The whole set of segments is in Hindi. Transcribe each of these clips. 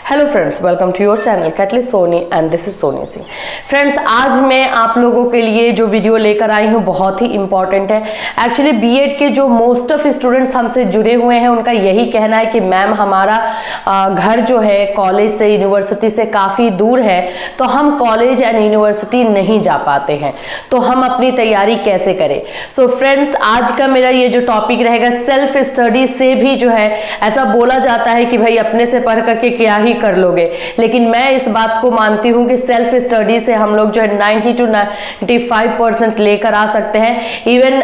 Hello friends, welcome to your channel Catalyst Soni and this is Soni Singh. Friends, आज मैं आप लोगों के लिए जो वीडियो लेकर आई हूँ बहुत ही इंपॉर्टेंट है। एक्चुअली बीएड के जो मोस्ट ऑफ स्टूडेंट्स हमसे जुड़े हुए हैं उनका यही कहना है कि मैम हमारा घर जो है कॉलेज से यूनिवर्सिटी से काफ़ी दूर है, तो हम कॉलेज एंड यूनिवर्सिटी नहीं जा पाते हैं, तो हम अपनी तैयारी कैसे करें। सो फ्रेंड्स, आज का मेरा ये जो टॉपिक रहेगा, सेल्फ स्टडी से भी जो है ऐसा बोला जाता है कि भाई अपने से पढ़ करके क्या ही कर लोगे, लेकिन मैं इस बात को मानती हूं कि सेल्फ स्टडी से हम लोग जो है 90 to 95% लेकर आ सकते हैं। इवन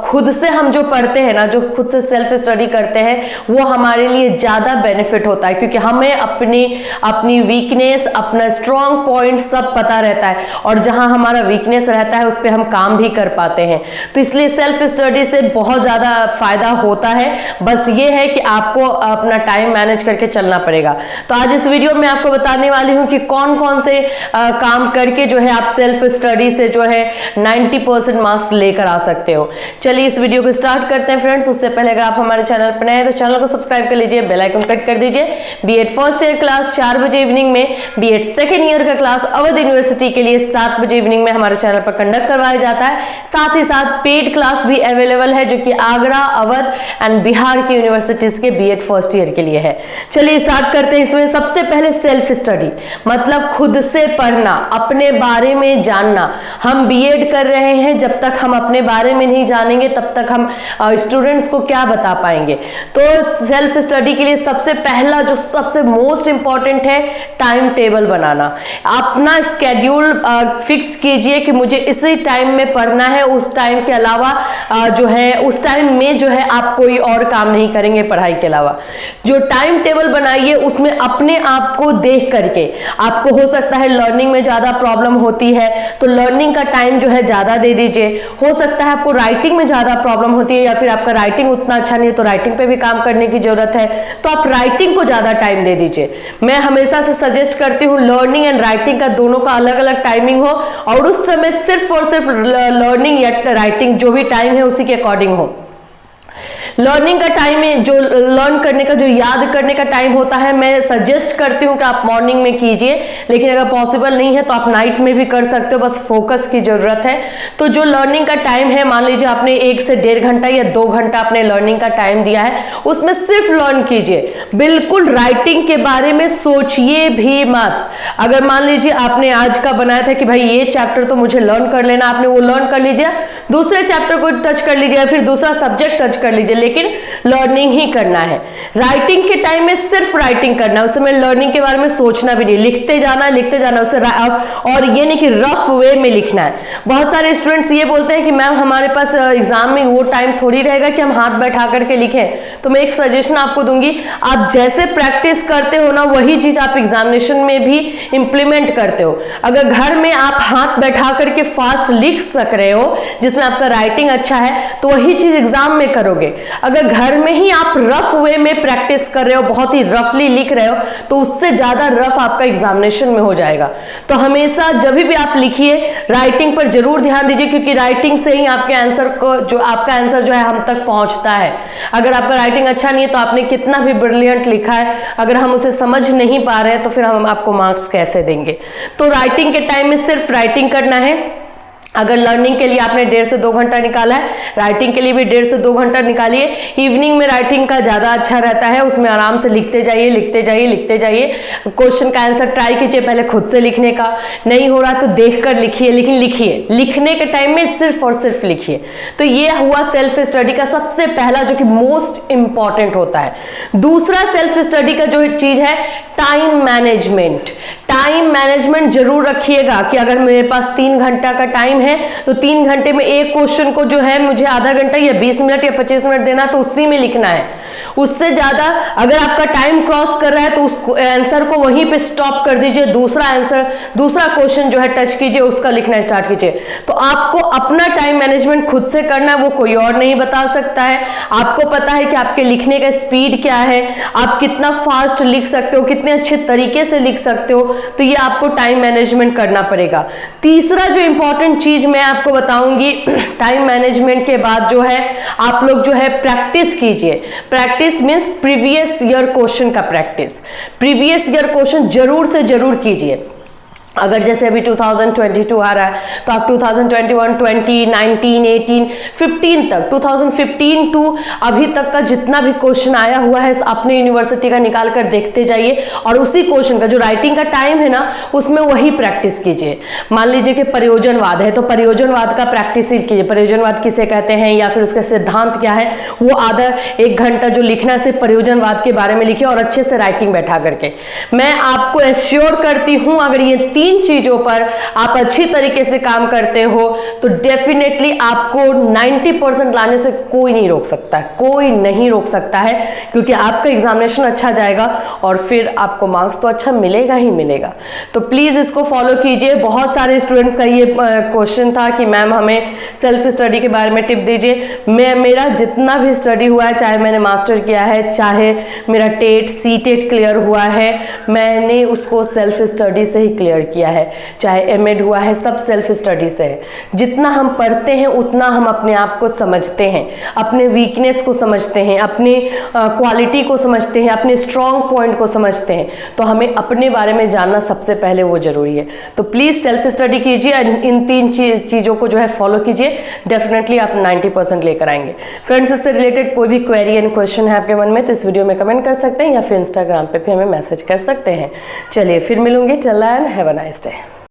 खुद से हम जो पढ़ते हैं ना, जो खुद से सेल्फ स्टडी करते हैं, वो हमारे लिए ज़्यादा बेनिफिट होता है, क्योंकि हमें अपनी वीकनेस, अपना स्ट्रॉन्ग पॉइंट सब पता रहता है, और जहां हमारा वीकनेस रहता है उस पर हम काम भी कर पाते हैं। तो इसलिए सेल्फ स्टडी से बहुत ज़्यादा फायदा होता है। बस ये है कि आपको अपना टाइम मैनेज करके चलना पड़ेगा। तो आज इस वीडियो में आपको बताने वाली हूं कि कौन कौन से काम करके जो है आप सेल्फ स्टडी से जो है 90% मार्क्स लेकर आ सकते हो। चलिए इस वीडियो को स्टार्ट करते हैं फ्रेंड्स। उससे पहले अगर आप हमारे चैनल पर नए हैं तो चैनल को सब्सक्राइब कर लीजिए, बेल आइकन कट कर दीजिए। बीएड फर्स्ट ईयर क्लास 4 बजे इवनिंग में, बीएड सेकेंड ईयर का क्लास अवध यूनिवर्सिटी के लिए 7 बजे इवनिंग में हमारे चैनल पर कंडक्ट करवाया जाता है। साथ ही साथ पेड क्लास भी अवेलेबल है, जो कि आगरा, अवध एंड बिहार की यूनिवर्सिटीज के बीएड फर्स्ट ईयर के लिए है। चलिए स्टार्ट करते हैं। इसमें सबसे पहले सेल्फ स्टडी मतलब खुद से पढ़ना, अपने बारे में जानना। हम बीएड कर रहे हैं, जब तक हम अपने बारे में नहीं जानेंगे तब तक हम स्टूडेंट्स को क्या बता पाएंगे। तो सेल्फ स्टडी के लिए सबसे पहला जो सबसे मोस्ट इंपॉर्टेंट है, टाइम टेबल बनाना। अपना स्केड्यूल फिक्स कीजिए कि मुझे इसी टाइम में पढ़ना है, उस टाइम के अलावा जो है उस टाइम में जो है आप कोई और काम नहीं करेंगे पढ़ाई के अलावा। जो टाइम टेबल बनाइए उसमें अपने आप को देख करके, आपको हो सकता है लर्निंग में ज्यादा प्रॉब्लम होती है तो लर्निंग का टाइम जो है ज्यादा दे दीजिए। हो सकता है आपको राइटिंग में ज्यादा प्रॉब्लम होती है या फिर आपका राइटिंग उतना अच्छा नहीं है तो राइटिंग पे भी काम करने की जरूरत है, तो आप राइटिंग को ज्यादा टाइम दे दीजिए। मैं हमेशा से सजेस्ट करती हूँ लर्निंग एंड राइटिंग का दोनों का अलग अलग टाइमिंग हो, और उस समय सिर्फ और सिर्फ लर्निंग या राइटिंग जो भी टाइम है उसी के अकॉर्डिंग हो। लर्निंग का टाइम है, जो लर्न करने का, जो याद करने का टाइम होता है, मैं सजेस्ट करती हूँ कि आप मॉर्निंग में कीजिए, लेकिन अगर पॉसिबल नहीं है तो आप नाइट में भी कर सकते हो, बस फोकस की जरूरत है। तो जो लर्निंग का टाइम है, मान लीजिए आपने 1 से 1.5 घंटा या 2 घंटा अपने लर्निंग का टाइम दिया है, उसमें सिर्फ लर्न कीजिए, बिल्कुल राइटिंग के बारे में सोचिए भी मत। अगर मान लीजिए आपने आज का बनाया था कि भाई ये चैप्टर तो मुझे लर्न कर लेना, आपने वो लर्न कर लीजिए, दूसरे चैप्टर को टच कर लीजिए, फिर दूसरा सब्जेक्ट टच कर लीजिए, लेकिन लर्निंग ही करना है। राइटिंग के टाइम में सिर्फ राइटिंग करना है, उस समय लर्निंग के बारे में सोचना भी नहीं, लिखते जाना उसे, और ये नहीं कि रफ वे में लिखना है। बहुत सारे स्टूडेंट्स ये बोलते हैं कि मैम हमारे पास एग्जाम में वो टाइम थोड़ी रहेगा कि हम हाथ बैठा करके लिखें। तो मैं एक सजेशन आपको दूंगी, आप जैसे प्रैक्टिस करते हो ना वही चीज आप एग्जामिनेशन में भी इंप्लीमेंट करते हो। अगर घर में आप हाथ बैठा करके फास्ट लिख सक रहे हो, जिसमें आपका राइटिंग अच्छा है, तो वही चीज एग्जाम में करोगे। अगर घर में ही आप रफ वे में प्रैक्टिस कर रहे हो, बहुत ही रफली लिख रहे हो, तो उससे ज्यादा रफ आपका एग्जामिनेशन में हो जाएगा। तो हमेशा जब भी आप लिखिए राइटिंग पर जरूर ध्यान दीजिए, क्योंकि राइटिंग से ही आपके आंसर को, जो आपका आंसर जो है हम तक पहुंचता है। अगर आपका राइटिंग अच्छा नहीं है तो आपने कितना भी ब्रिलियंट लिखा है, अगर हम उसे समझ नहीं पा रहे हैं तो फिर हम आपको मार्क्स कैसे देंगे। तो राइटिंग के टाइम में सिर्फ राइटिंग करना है। अगर लर्निंग के लिए आपने 1.5 से 2 घंटा निकाला है, राइटिंग के लिए भी 1.5 से 2 घंटा निकालिए। इवनिंग में राइटिंग का ज्यादा अच्छा रहता है, उसमें आराम से लिखते जाइए। क्वेश्चन का आंसर ट्राई कीजिए पहले खुद से लिखने का, नहीं हो रहा तो देख कर लिखिए, लेकिन लिखिए, लिखने के टाइम में सिर्फ और सिर्फ लिखिए। तो ये हुआ सेल्फ स्टडी का सबसे पहला, जो कि मोस्ट इंपॉर्टेंट होता है। दूसरा सेल्फ स्टडी का जो चीज है, टाइम मैनेजमेंट। टाइम मैनेजमेंट जरूर रखिएगा कि अगर मेरे पास 3 घंटा का टाइम है तो 3 घंटे में एक क्वेश्चन को जो है मुझे आधा घंटा या 20 मिनट या 25 मिनट देना, तो उसी में लिखना है। उससे ज्यादा अगर आपका टाइम क्रॉस कर रहा है तो उस आंसर को वहीं पे स्टॉप कर दीजिए, दूसरा क्वेश्चन जो है टच कीजिए, उसका लिखना स्टार्ट कीजिए। तो आपको अपना टाइम मैनेजमेंट खुद से करना है, वो कोई और नहीं बता सकता है। आपको पता है कि आपके लिखने का स्पीड क्या है, आप कितना फास्ट लिख सकते हो, कितने अच्छे तरीके से लिख सकते हो, तो ये आपको टाइम मैनेजमेंट करना पड़ेगा। तीसरा जो इंपॉर्टेंट चीज मैं आपको बताऊंगी, टाइम मैनेजमेंट के बाद जो है आप लोग जो है प्रैक्टिस कीजिए। Practice means previous year question का प्रैक्टिस, प्रीवियस ईयर क्वेश्चन जरूर से जरूर कीजिए। अगर जैसे अभी 2022 आ रहा है तो आप 2021, 20, 19, 18, 15 तक 2015 टू अभी तक का जितना भी क्वेश्चन आया हुआ है अपने यूनिवर्सिटी का निकाल कर देखते जाइए और उसी क्वेश्चन का जो राइटिंग का टाइम है ना उसमें वही प्रैक्टिस कीजिए। मान लीजिए कि प्रयोजनवाद है तो प्रयोजनवाद का प्रैक्टिस ही कीजिए। प्रयोजनवाद किसे कहते हैं या फिर उसका सिद्धांत क्या है, वो आधा एक घंटा जो लिखना है सिर्फ प्रयोजनवाद के बारे में लिखिए और अच्छे से राइटिंग बैठा करके। मैं आपको एश्योर करती हूं अगर ये तीन चीजों पर आप अच्छी तरीके से काम करते हो तो डेफिनेटली आपको 90% लाने से कोई नहीं रोक सकता, कोई नहीं रोक सकता है, क्योंकि आपका एग्जामिनेशन अच्छा जाएगा और फिर आपको मार्क्स तो अच्छा मिलेगा ही मिलेगा। तो प्लीज इसको फॉलो कीजिए। बहुत सारे स्टूडेंट्स का ये क्वेश्चन था कि मैम हमें सेल्फ स्टडी के बारे में टिप दीजिए। मेरा जितना भी स्टडी हुआ है, चाहे मैंने मास्टर किया है, चाहे मेरा टेट सीटेट क्लियर हुआ है, मैंने उसको सेल्फ स्टडी से ही क्लियर किया है। चाहे एमएड हुआ है, सब सेल्फ स्टडी से है। जितना हम पढ़ते हैं उतना हम अपने आप को समझते हैं, अपने वीकनेस को समझते हैं, अपनी क्वालिटी को समझते हैं, अपने स्ट्रॉन्ग पॉइंट को समझते हैं। तो हमें अपने बारे में जानना सबसे पहले वो जरूरी है। तो प्लीज सेल्फ स्टडी कीजिए, इन तीन चीजों को जो है फॉलो कीजिए, डेफिनेटली आप 90% लेकर आएंगे। फ्रेंड्स, इससे रिलेटेड कोई भी क्वेरी एंड क्वेश्चन है आपके मन में तो इस वीडियो में कमेंट कर सकते हैं या फिर इंस्टाग्राम पे भी हमें मैसेज कर सकते हैं। चलिए फिर मिलूंगी। Till then have a nice day.